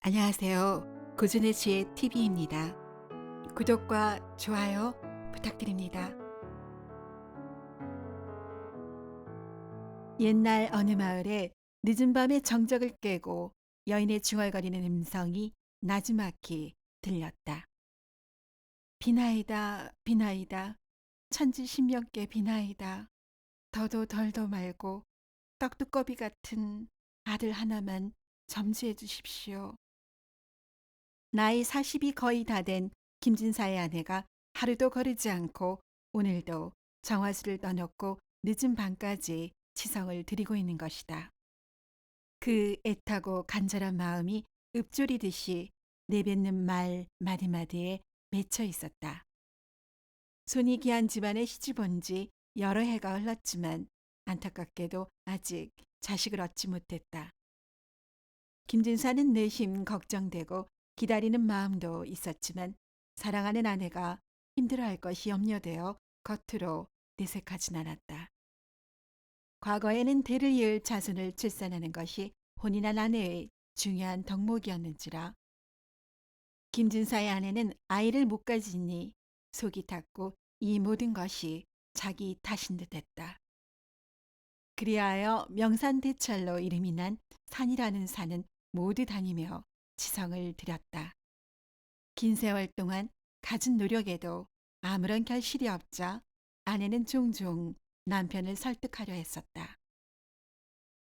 안녕하세요. 고준의 지혜 TV입니다. 구독과 좋아요 부탁드립니다. 옛날 어느 마을에 늦은 밤에 정적을 깨고 여인의 중얼거리는 음성이 나지막히 들렸다. 비나이다, 비나이다. 천지 신명께 비나이다. 더도 덜도 말고 떡두꺼비 같은 아들 하나만 점지해 주십시오. 나이 40이 거의 다 된 김진사의 아내가 하루도 거르지 않고 오늘도 정화수를 떠놓고 늦은 밤까지 치성을 드리고 있는 것이다. 그 애타고 간절한 마음이 읊조리듯이 내뱉는 말 마디마디에 맺혀 있었다. 손이 귀한 집안에 시집온 지 여러 해가 흘렀지만 안타깝게도 아직 자식을 얻지 못했다. 김진사는 내심 걱정되고 기다리는 마음도 있었지만 사랑하는 아내가 힘들어할 것이 염려되어 겉으로 내색하진 않았다. 과거에는 대를 이을 자손을 출산하는 것이 혼인한 아내의 중요한 덕목이었는지라 김진사의 아내는 아이를 못 가지니 속이 탔고 이 모든 것이 자기 탓인 듯했다. 그리하여 명산대찰로 이름이 난 산이라는 산은 모두 다니며 지성을 드렸다. 긴 세월 동안 갖은 노력에도 아무런 결실이 없자 아내는 종종 남편을 설득하려 했었다.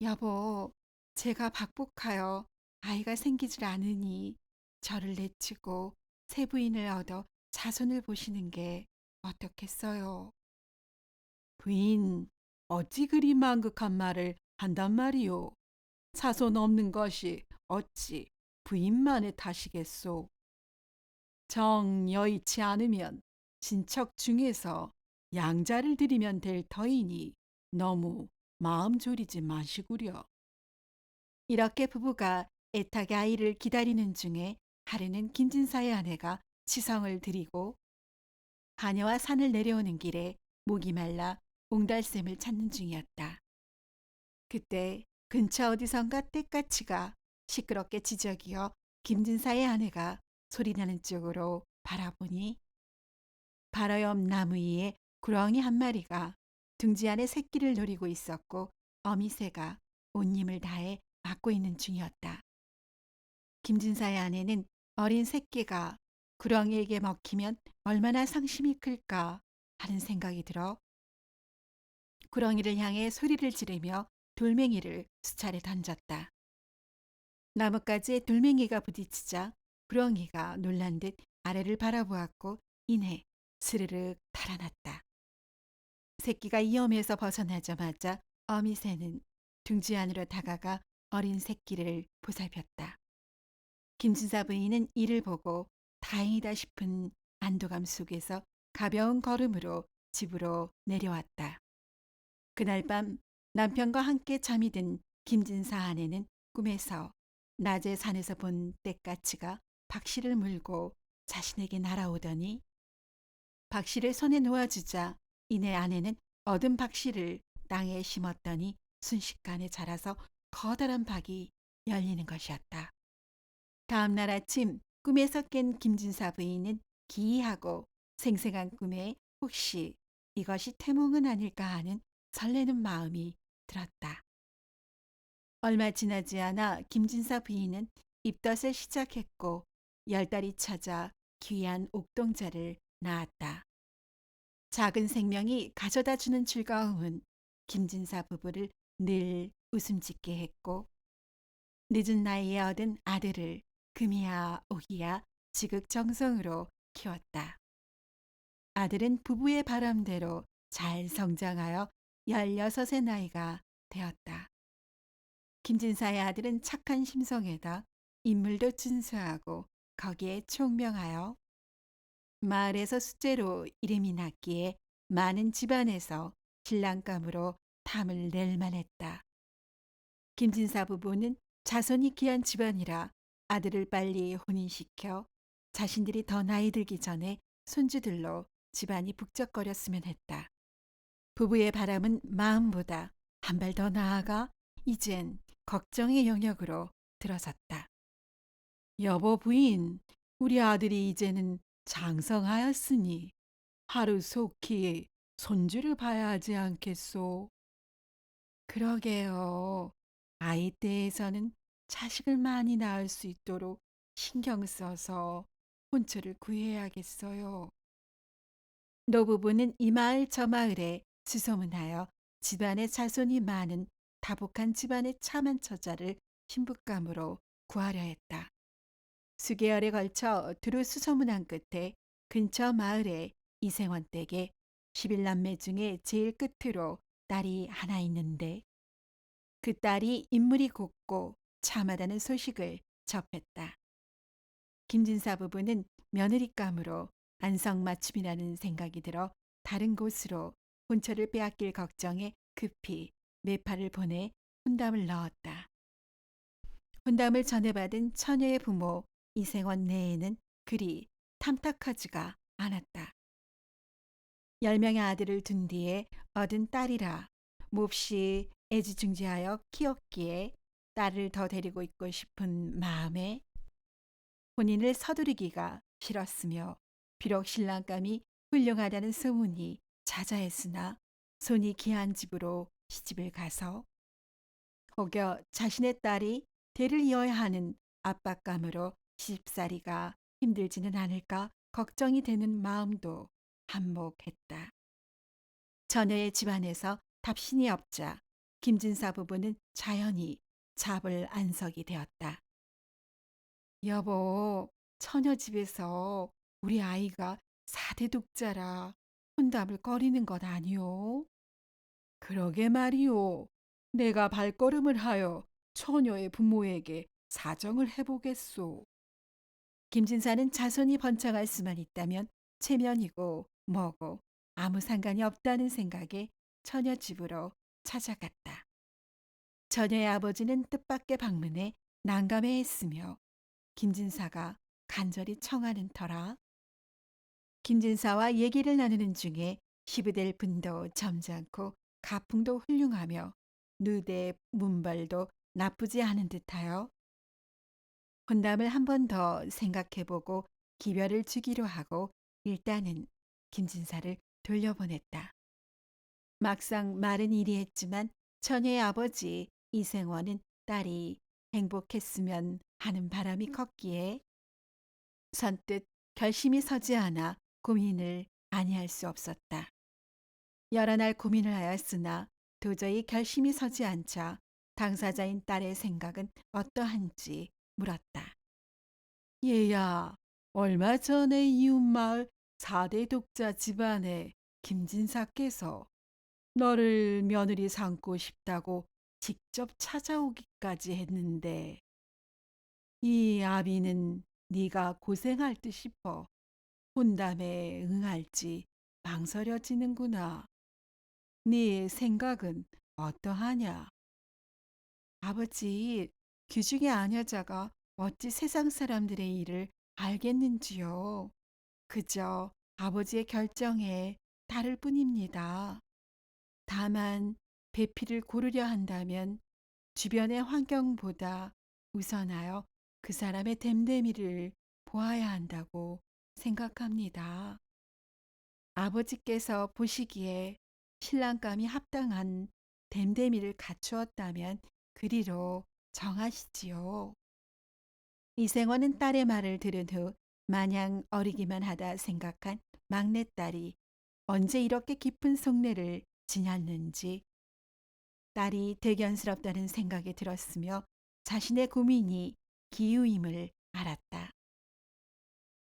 여보, 제가 박복하여 아이가 생기질 않으니 저를 내치고 새 부인을 얻어 자손을 보시는 게 어떻겠어요? 부인, 어찌 그리 망극한 말을 한단 말이오? 자손 없는 것이 어찌 부인만의 탓이겠소? 정 여의치 않으면 친척 중에서 양자를 드리면 될 터이니 너무 마음 졸이지 마시구려. 이렇게 부부가 애타게 아이를 기다리는 중에 하루는 김진사의 아내가 치성을 드리고 하녀와 산을 내려오는 길에 목이 말라 옹달샘을 찾는 중이었다. 그때 근처 어디선가 떼까치가 시끄럽게 지저귀어 김진사의 아내가 소리나는 쪽으로 바라보니 바로 옆 나무 위에 구렁이 한 마리가 둥지 안에 새끼를 노리고 있었고 어미새가 온 힘을 다해 막고 있는 중이었다. 김진사의 아내는 어린 새끼가 구렁이에게 먹히면 얼마나 상심이 클까 하는 생각이 들어 구렁이를 향해 소리를 지르며 돌멩이를 수차례 던졌다. 나뭇가지에 돌멩이가 부딪히자 구렁이가 놀란 듯 아래를 바라보았고 이내 스르륵 달아났다. 새끼가 위험에서 벗어나자마자 어미새는 둥지 안으로 다가가 어린 새끼를 보살폈다. 김진사 부인은 이를 보고 다행이다 싶은 안도감 속에서 가벼운 걸음으로 집으로 내려왔다. 그날 밤 남편과 함께 잠이 든 김진사 아내는 꿈에서 낮에 산에서 본 떼까치가 박씨를 물고 자신에게 날아오더니 박씨를 손에 놓아주자 이내 아내는 얻은 박씨를 땅에 심었더니 순식간에 자라서 커다란 박이 열리는 것이었다. 다음 날 아침 꿈에서 깬 김진사 부인은 기이하고 생생한 꿈에 혹시 이것이 태몽은 아닐까 하는 설레는 마음이 들었다. 얼마 지나지 않아 김진사 부인은 입덧을 시작했고 10달이 찾아 귀한 옥동자를 낳았다. 작은 생명이 가져다 주는 즐거움은 김진사 부부를 늘 웃음 짓게 했고 늦은 나이에 얻은 아들을 금이야 오기야 지극정성으로 키웠다. 아들은 부부의 바람대로 잘 성장하여 16의 나이가 되었다. 김진사의 아들은 착한 심성에다 인물도 준수하고 거기에 총명하여 마을에서 수재로 이름이 났기에 많은 집안에서 신랑감으로 탐을 낼 만했다. 김진사 부부는 자손이 귀한 집안이라 아들을 빨리 혼인시켜 자신들이 더 나이 들기 전에 손주들로 집안이 북적거렸으면 했다. 부부의 바람은 마음보다 한 발 더 나아가 이젠 걱정의 영역으로 들어섰다. 여보 부인, 우리 아들이 이제는 장성하였으니 하루속히 손주를 봐야 하지 않겠소? 그러게요. 아이 때에서는 자식을 많이 낳을 수 있도록 신경 써서 혼처를 구해야겠어요. 노부부는 이 마을 저 마을에 수소문하여 집안에 자손이 많은 다복한 집안의 참한 처자를 신부감으로 구하려 했다. 수개월에 걸쳐 두루 수소문한 끝에 근처 마을에 이생원 댁에 11남매 중에 제일 끝으로 딸이 하나 있는데 그 딸이 인물이 곱고 참하다는 소식을 접했다. 김진사 부부는 며느리감으로 안성맞춤이라는 생각이 들어 다른 곳으로 혼처를 빼앗길 걱정에 급히 매파를 보내 혼담을 넣었다. 혼담을 전해받은 처녀의 부모 이생원 내에는 그리 탐탁하지가 않았다. 10명의 아들을 둔 뒤에 얻은 딸이라 몹시 애지중지하여 키웠기에 딸을 더 데리고 있고 싶은 마음에 본인을 서두르기가 싫었으며 비록 신랑감이 훌륭하다는 소문이 자자했으나 손이 귀한 집으로 시집을 가서 혹여 자신의 딸이 대를 이어야 하는 압박감으로 시집살이가 힘들지는 않을까 걱정이 되는 마음도 한몫했다. 처녀의 집안에서 답신이 없자 김진사 부부는 자연히 잡을 안석이 되었다. 여보, 처녀 집에서 우리 아이가 4대 독자라 혼담을 꺼리는 것 아니오? 그러게 말이오. 내가 발걸음을 하여 처녀의 부모에게 사정을 해보겠소. 김진사는 자손이 번창할 수만 있다면 체면이고 뭐고 아무 상관이 없다는 생각에 처녀 집으로 찾아갔다. 처녀의 아버지는 뜻밖의 방문에 난감해했으며 김진사가 간절히 청하는 터라 김진사와 얘기를 나누는 중에 시부될 분도 점잖고 가풍도 훌륭하며 누대 문발도 나쁘지 않은 듯하여 혼담을 한 번 더 생각해보고 기별을 주기로 하고 일단은 김진사를 돌려보냈다. 막상 말은 이리 했지만 처녀의 아버지 이생원은 딸이 행복했으면 하는 바람이 컸기에 선뜻 결심이 서지 않아 고민을 아니할 수 없었다. 여러 날 고민을 하였으나 도저히 결심이 서지 않자 당사자인 딸의 생각은 어떠한지 물었다. 얘야, 얼마 전에 이웃마을 4대 독자 집안의 김진사께서 너를 며느리 삼고 싶다고 직접 찾아오기까지 했는데 이 아비는 네가 고생할 듯 싶어 혼담에 응할지 망설여지는구나. 네 생각은 어떠하냐? 아버지, 귀중의 아녀자가 어찌 세상 사람들의 일을 알겠는지요. 그저 아버지의 결정에 따를 뿐입니다. 다만 배필을 고르려 한다면 주변의 환경보다 우선하여 그 사람의 됨됨이를 보아야 한다고 생각합니다. 아버지께서 보시기에 신랑감이 합당한 됨됨이를 갖추었다면 그리로 정하시지요. 이생원은 딸의 말을 들은 후 마냥 어리기만 하다 생각한 막내딸이 언제 이렇게 깊은 속내를 지녔는지 딸이 대견스럽다는 생각이 들었으며 자신의 고민이 기우임을 알았다.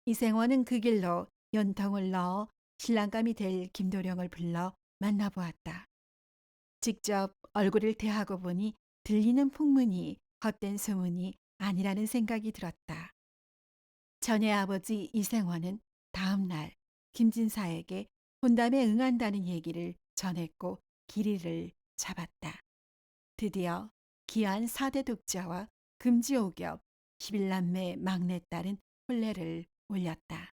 이생원은 그 길로 연통을 넣어 신랑감이 될 김도령을 불러 만나보았다. 직접 얼굴을 대하고 보니 들리는 풍문이 헛된 소문이 아니라는 생각이 들었다. 전의 아버지 이생원은 다음 날 김진사에게 혼담에 응한다는 얘기를 전했고 길이를 잡았다. 드디어 기한 4대 독자와 금지오겹 11남매 막내딸은 혼례를 올렸다.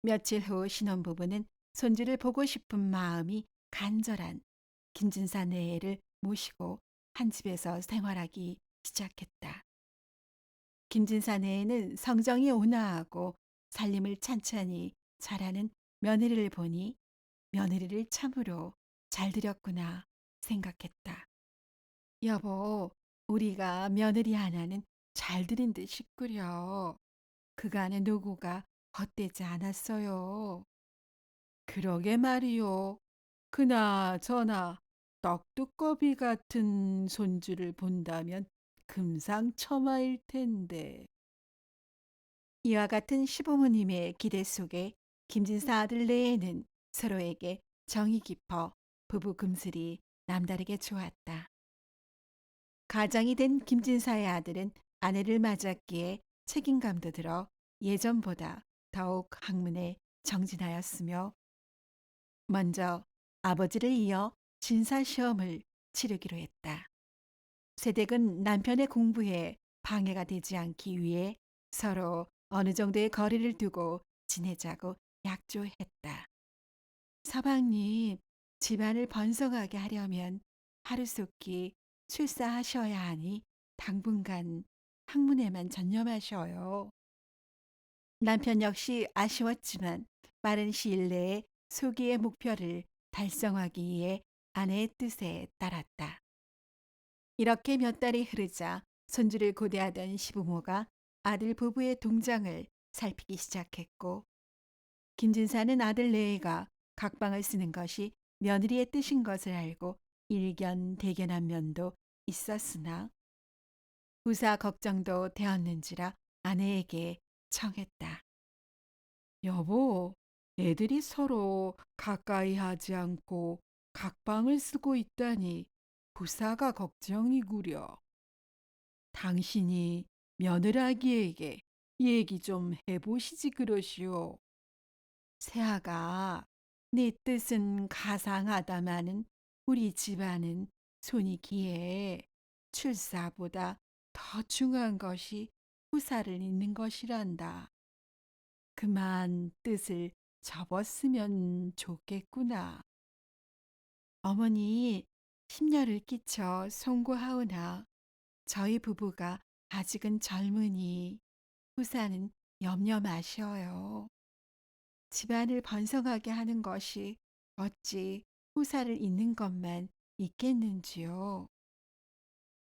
며칠 후 신혼부부는 손주를 보고 싶은 마음이 간절한 김진사 내외를 모시고 한 집에서 생활하기 시작했다. 김진사네에는 성정이 온화하고 살림을 찬찬히 잘하는 며느리를 보니 며느리를 참으로 잘 들였구나 생각했다. 여보, 우리가 며느리 하나는 잘 들인 듯 싶구려. 그간의 노고가 헛되지 않았어요. 그러게 말이요. 그나저나 떡두꺼비 같은 손주를 본다면 금상첨화일 텐데. 이와 같은 시부모님의 기대 속에 김진사 아들 내에는 서로에게 정이 깊어 부부 금슬이 남다르게 좋았다. 가장이 된 김진사의 아들은 아내를 맞았기에 책임감도 들어 예전보다 더욱 학문에 정진하였으며 먼저 아버지를 이어 진사시험을 치르기로 했다. 세댁은 남편의 공부에 방해가 되지 않기 위해 서로 어느 정도의 거리를 두고 지내자고 약조했다. 서방님, 집안을 번성하게 하려면 하루속히 출사하셔야 하니 당분간 학문에만 전념하셔요. 남편 역시 아쉬웠지만 빠른 시일 내에 소기의 목표를 달성하기 위해 아내의 뜻에 따랐다. 이렇게 몇 달이 흐르자 손주를 고대하던 시부모가 아들 부부의 동장을 살피기 시작했고 김진사는 아들 내외가 각방을 쓰는 것이 며느리의 뜻인 것을 알고 일견대견한 면도 있었으나 부사 걱정도 되었는지라 아내에게 청했다. 여보, 애들이 서로 가까이 하지 않고 각방을 쓰고 있다니 부사가 걱정이구려. 당신이 며느라기에게 얘기 좀 해보시지 그러시오. 새아가 네 뜻은 가상하다마는 우리 집안은 손이 기해 출사보다 더 중요한 것이 후사를 잇는 것이란다. 그만 뜻을 접었으면 좋겠구나. 어머니, 심려를 끼쳐 송구하오나 저희 부부가 아직은 젊으니 후사는 염려 마셔요. 집안을 번성하게 하는 것이 어찌 후사를 잇는 것만 있겠는지요.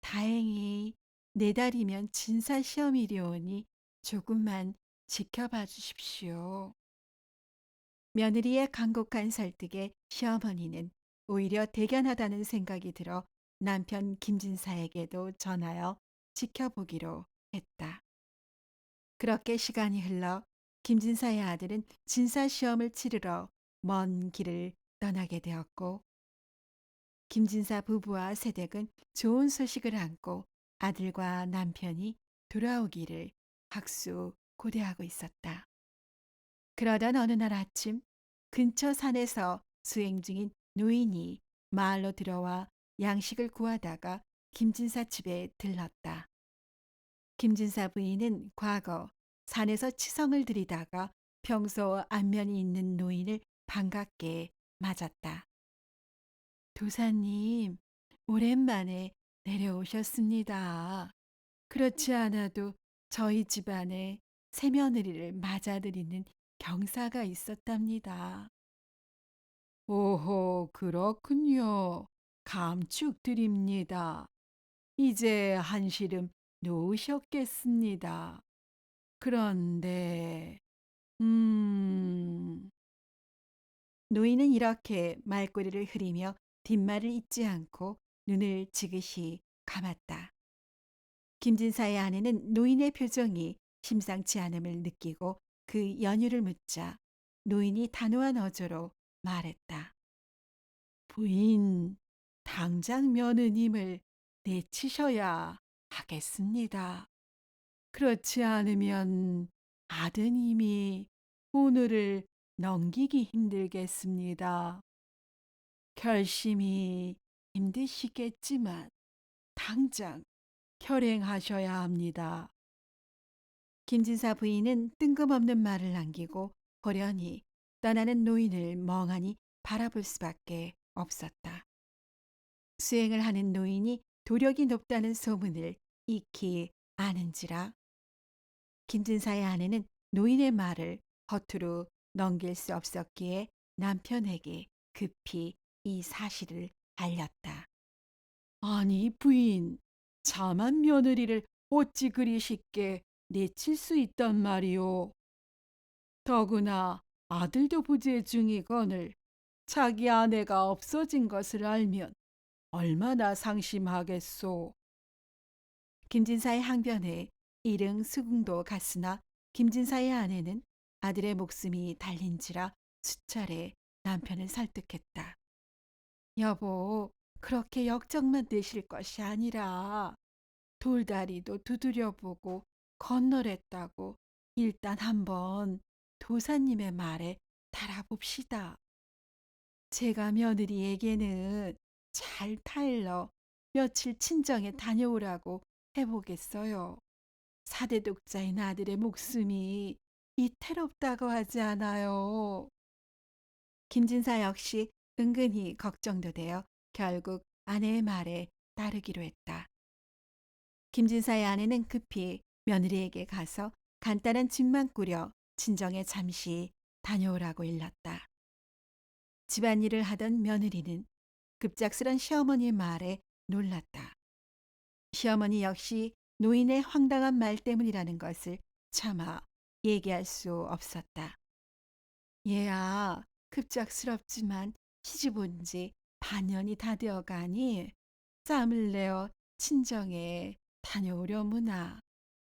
다행히 4달이면 진사 시험이려오니 조금만 지켜봐 주십시오. 며느리의 간곡한 설득에 시어머니는 오히려 대견하다는 생각이 들어 남편 김진사에게도 전하여 지켜보기로 했다. 그렇게 시간이 흘러 김진사의 아들은 진사 시험을 치르러 먼 길을 떠나게 되었고 김진사 부부와 세댁은 좋은 소식을 안고 아들과 남편이 돌아오기를 학수 고대하고 있었다. 그러던 어느 날 아침 근처 산에서 수행 중인 노인이 마을로 들어와 양식을 구하다가 김진사 집에 들렀다. 김진사 부인은 과거 산에서 치성을 들이다가 평소 안면이 있는 노인을 반갑게 맞았다. 도사님, 오랜만에 내려오셨습니다. 그렇지 않아도 저희 집안에 새며느리를 맞아들이는 경사가 있었답니다. 오호, 그렇군요. 감축드립니다. 이제 한시름 놓으셨겠습니다. 그런데, 음, 노인은 이렇게 말꼬리를 흐리며 뒷말을 잇지 않고 눈을 지그시 감았다. 김진사의 아내는 노인의 표정이 심상치 않음을 느끼고 그 연유를 묻자 노인이 단호한 어조로 말했다. 부인, 당장 며느님을 내치셔야 하겠습니다. 그렇지 않으면 아드님이 오늘을 넘기기 힘들겠습니다. 결심이 힘드시겠지만 당장 결행하셔야 합니다. 김진사 부인은 뜬금없는 말을 남기고 호련히 떠나는 노인을 멍하니 바라볼 수밖에 없었다. 수행을 하는 노인이 도력이 높다는 소문을 익히 아는지라 김진사의 아내는 노인의 말을 겉으로 넘길 수 없었기에 남편에게 급히 이 사실을 알렸다. 아니, 부인, 자만 며느리를 어찌 그리 쉽게 내칠 수 있단 말이오. 더구나 아들도 부재 중이거늘 자기 아내가 없어진 것을 알면 얼마나 상심하겠소. 김진사의 항변에 일응 수긍도 갔으나 김진사의 아내는 아들의 목숨이 달린지라 수차례 남편을 설득했다. 여보, 그렇게 역정만 내실 것이 아니라 돌다리도 두드려보고 건너랬다고 일단 한번 도사님의 말에 달아봅시다. 제가 며느리에게는 잘 타일러 며칠 친정에 다녀오라고 해보겠어요. 사대독자인 아들의 목숨이 이태롭다고 하지 않아요. 김진사 역시 은근히 걱정도 되어 결국 아내의 말에 따르기로 했다. 김진사의 아내는 급히 며느리에게 가서 간단한 집만 꾸려 친정에 잠시 다녀오라고 일렀다. 집안일을 하던 며느리는 급작스런 시어머니의 말에 놀랐다. 시어머니 역시 노인의 황당한 말 때문이라는 것을 차마 얘기할 수 없었다. 얘야, 급작스럽지만 시집 온 지 반년이 다 되어가니 짬을 내어 친정에 다녀오려무나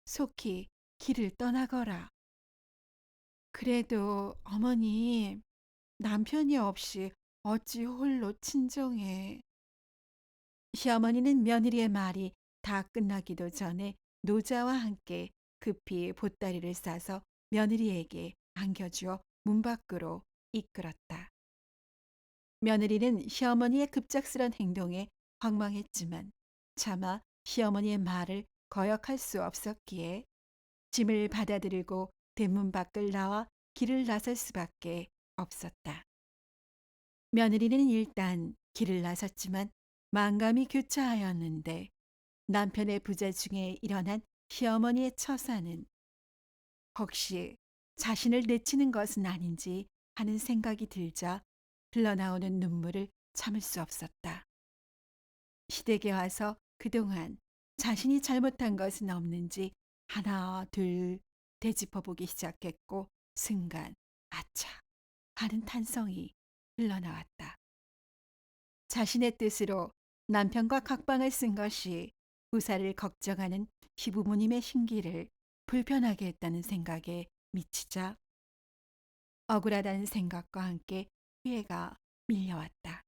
속히 길을 떠나거라. 그래도 어머니, 남편이 없이 어찌 홀로 친정에. 시어머니는 며느리의 말이 다 끝나기도 전에 노자와 함께 급히 보따리를 싸서 며느리에게 안겨주어 문 밖으로 이끌었다. 며느리는 시어머니의 급작스런 행동에 황망했지만 차마 시어머니의 말을 거역할 수 없었기에 짐을 받아들이고 대문 밖을 나와 길을 나설 수밖에 없었다. 며느리는 일단 길을 나섰지만 만감이 교차하였는데 남편의 부재 중에 일어난 시어머니의 처사는 혹시 자신을 내치는 것은 아닌지 하는 생각이 들자 흘러나오는 눈물을 참을 수 없었다. 시댁에 와서 그동안 자신이 잘못한 것은 없는지 하나 둘 되짚어보기 시작했고 순간 아차 하는 탄성이 흘러나왔다. 자신의 뜻으로 남편과 각방을 쓴 것이 부사를 걱정하는 시부모님의 심기를 불편하게 했다는 생각에 미치자 억울하다는 생각과 함께 후회가 밀려왔다.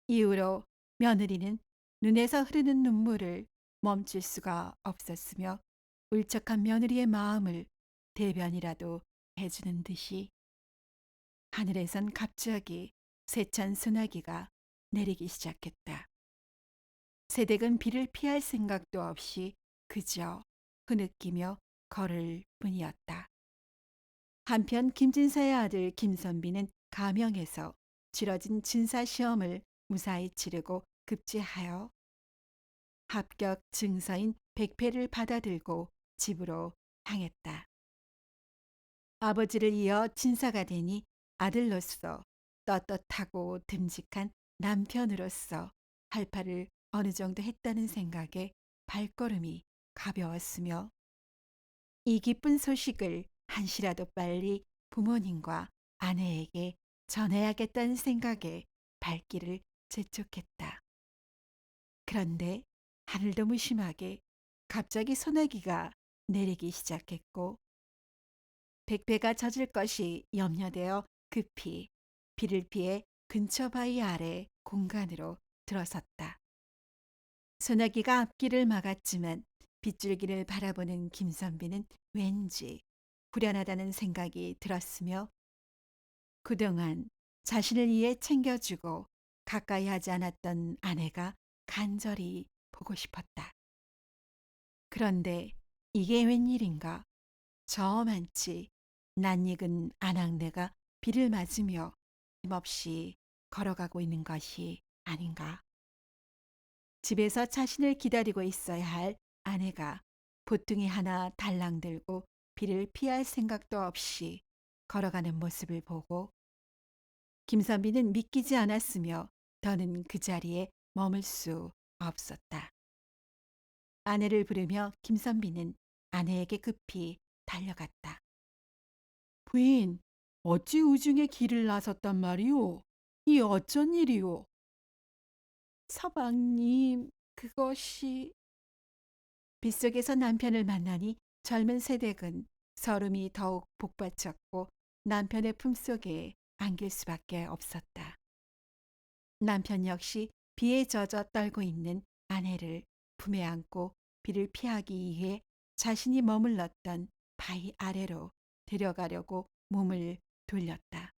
이후로 며느리는 눈에서 흐르는 눈물을 멈출 수가 없었으며 울적한 며느리의 마음을 대변이라도 해주는 듯이 하늘에선 갑자기 세찬 소나기가 내리기 시작했다. 새댁은 비를 피할 생각도 없이 그저 흐느끼며 걸을 뿐이었다. 한편 김진사의 아들 김선비는 가명에서 치러진 진사시험을 무사히 치르고 급제하여 합격 증서인 백패를 받아들고 집으로 향했다. 아버지를 이어 진사가 되니 아들로서 떳떳하고 듬직한 남편으로서 할 바를 어느 정도 했다는 생각에 발걸음이 가벼웠으며 이 기쁜 소식을 한시라도 빨리 부모님과 아내에게 전해야겠다는 생각에 발길을 재촉했다. 그런데 하늘도 무심하게 갑자기 소나기가 내리기 시작했고 백배가 젖을 것이 염려되어 급히 비를 피해 근처 바위 아래 공간으로 들어섰다. 소나기가 앞길을 막았지만 빗줄기를 바라보는 김선비는 왠지 불안하다는 생각이 들었으며 그동안 자신을 위해 챙겨주고 가까이 하지 않았던 아내가 간절히 보고 싶었다. 그런데 이게 웬일인가? 저만치 낯익은 아낙네가 비를 맞으며 힘없이 걸어가고 있는 것이 아닌가. 집에서 자신을 기다리고 있어야 할 아내가 보퉁이 하나 달랑 들고 비를 피할 생각도 없이 걸어가는 모습을 보고 김선비는 믿기지 않았으며 더는 그 자리에 머물 수 없었다. 아내를 부르며 김선비는 아내에게 급히 달려갔다. 부인, 어찌 우중에 길을 나섰단 말이오? 이 어쩐 일이오? 서방님, 그것이... 빗속에서 남편을 만나니 젊은 새댁은 설움이 더욱 복받쳤고 남편의 품속에 안길 수밖에 없었다. 남편 역시 비에 젖어 떨고 있는 아내를 품에 안고 비를 피하기 위해 자신이 머물렀던 바위 아래로 데려가려고 몸을 돌렸다.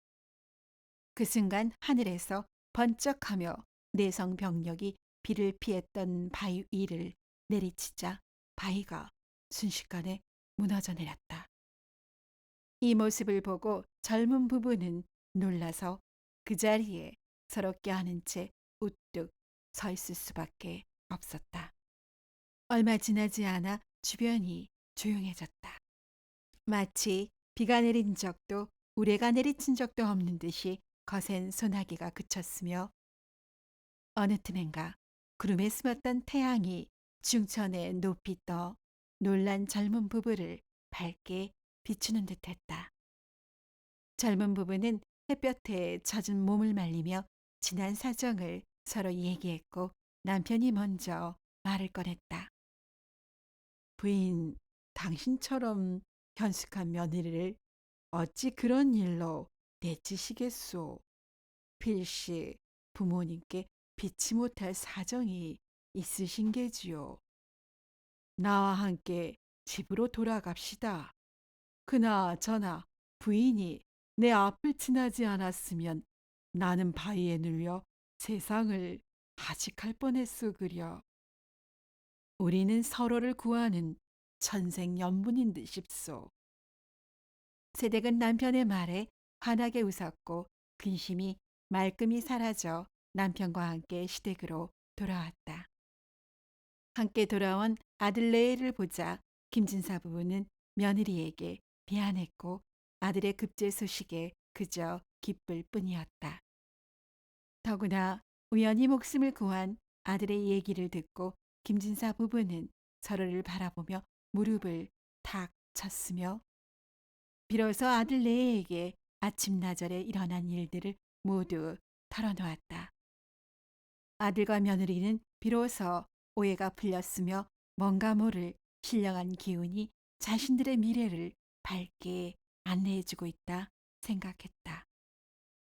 그 순간 하늘에서 번쩍하며 내성병력이 비를 피했던 바위 위를 내리치자 바위가 순식간에 무너져 내렸다. 이 모습을 보고 젊은 부부는 놀라서 그 자리에 서로 껴안은 채 우뚝 서 있을 수밖에 없었다. 얼마 지나지 않아 주변이 조용해졌다. 마치 비가 내린 적도 우레가 내리친 적도 없는 듯이 거센 소나기가 그쳤으며 어느 틈엔가 구름에 숨었던 태양이 중천에 높이 떠 놀란 젊은 부부를 밝게 비추는 듯했다. 젊은 부부는 햇볕에 젖은 몸을 말리며 지난 사정을 서로 얘기했고 남편이 먼저 말을 꺼냈다. 부인, 당신처럼 현숙한 며느리를 어찌 그런 일로 내치시겠소? 필시 부모님께 피치 못할 사정이 있으신 게지요. 나와 함께 집으로 돌아갑시다. 그나저나 부인이 내 앞을 지나지 않았으면 나는 바위에 눌려 세상을 하직할 뻔했소 그려. 우리는 서로를 구하는 천생연분인 듯싶소. 세댁은 남편의 말에 환하게 웃었고 근심이 말끔히 사라져 남편과 함께 시댁으로 돌아왔다. 함께 돌아온 아들 레이를 보자 김진사 부부는 며느리에게 미안했고 아들의 급제 소식에 그저 기쁠 뿐이었다. 더구나 우연히 목숨을 구한 아들의 얘기를 듣고 김진사 부부는 서로를 바라보며 무릎을 탁 쳤으며 비로소 아들 레이에게 아침나절에 일어난 일들을 모두 털어놓았다. 아들과 며느리는 비로소 오해가 풀렸으며 뭔가 모를 신령한 기운이 자신들의 미래를 밝게 안내해주고 있다 생각했다.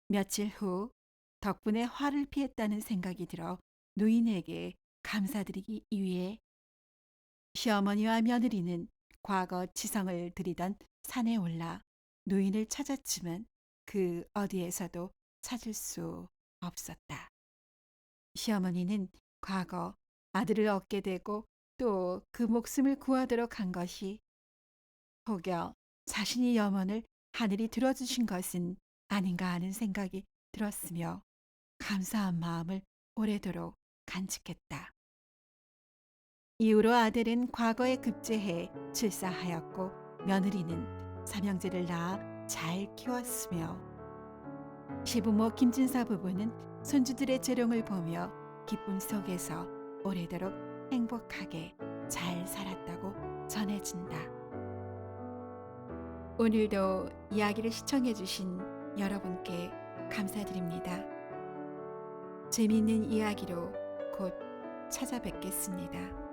며칠 후 덕분에 화를 피했다는 생각이 들어 노인에게 감사드리기 위해 시어머니와 며느리는 과거 지성을 들이던 산에 올라 노인을 찾았지만 그 어디에서도 찾을 수 없었다. 시어머니는 과거 아들을 얻게 되고 또 그 목숨을 구하도록 한 것이 혹여 자신이 염원을 하늘이 들어주신 것은 아닌가 하는 생각이 들었으며 감사한 마음을 오래도록 간직했다. 이후로 아들은 과거에 급제해 출사하였고 며느리는 삼형제를 낳아 잘 키웠으며 시부모 김진사 부부는 손주들의 재롱을 보며 기쁨 속에서 오래도록 행복하게 잘 살았다고 전해진다. 오늘도 이야기를 시청해 주신 여러분께 감사드립니다. 재미있는 이야기로 곧 찾아뵙겠습니다.